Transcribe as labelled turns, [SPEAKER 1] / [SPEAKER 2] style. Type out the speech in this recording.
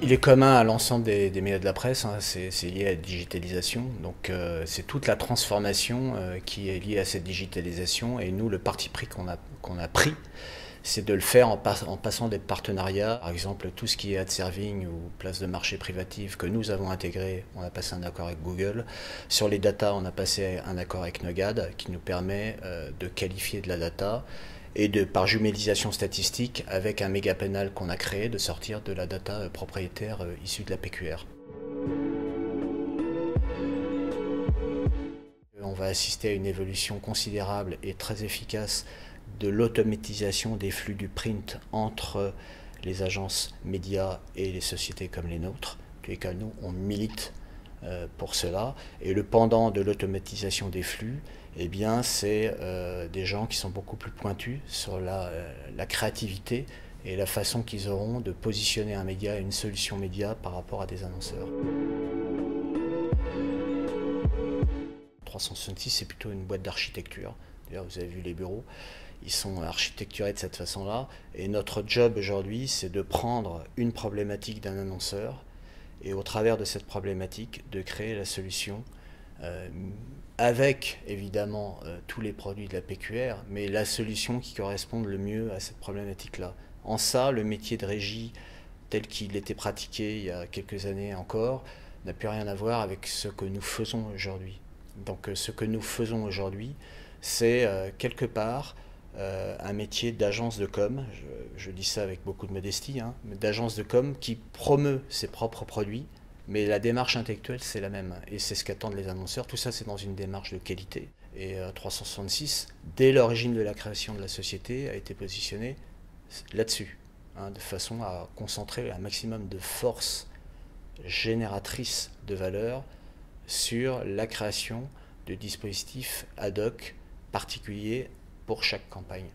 [SPEAKER 1] Il est commun à l'ensemble des médias de la presse, hein, c'est lié à la digitalisation. Donc c'est toute la transformation qui est liée à cette digitalisation. Et nous, le parti pris qu'on a pris, c'est de le faire en passant des partenariats. Par exemple, tout ce qui est ad serving ou place de marché privative que nous avons intégré, on a passé un accord avec Google. Sur les data, on a passé un accord avec Nogad qui nous permet de qualifier de la data et par jumellisation statistique avec un méga panel qu'on a créé, de sortir de la data propriétaire issue de la PQR. On va assister à une évolution considérable et très efficace de l'automatisation des flux du print entre les agences médias et les sociétés comme les nôtres. En tous les cas, nous, on milite pour cela. Et le pendant de l'automatisation des flux, eh bien, c'est des gens qui sont beaucoup plus pointus sur la créativité et la façon qu'ils auront de positionner un média et une solution média par rapport à des annonceurs. 366, c'est plutôt une boîte d'architecture. D'ailleurs, vous avez vu les bureaux, ils sont architecturés de cette façon-là. Et notre job aujourd'hui, c'est de prendre une problématique d'un annonceur et au travers de cette problématique, de créer la solution avec évidemment tous les produits de la PQR, mais la solution qui corresponde le mieux à cette problématique-là. En ça, le métier de régie tel qu'il était pratiqué il y a quelques années encore n'a plus rien à voir avec ce que nous faisons aujourd'hui. Donc ce que nous faisons aujourd'hui, c'est quelque part un métier d'agence de com, je dis ça avec beaucoup de modestie, hein, d'agence de com qui promeut ses propres produits, mais la démarche intellectuelle c'est la même, et c'est ce qu'attendent les annonceurs. Tout ça c'est dans une démarche de qualité. Et 366, dès l'origine de la création de la société, a été positionné là-dessus, hein, de façon à concentrer un maximum de force génératrice de valeur sur la création de dispositifs ad hoc particuliers pour chaque campagne.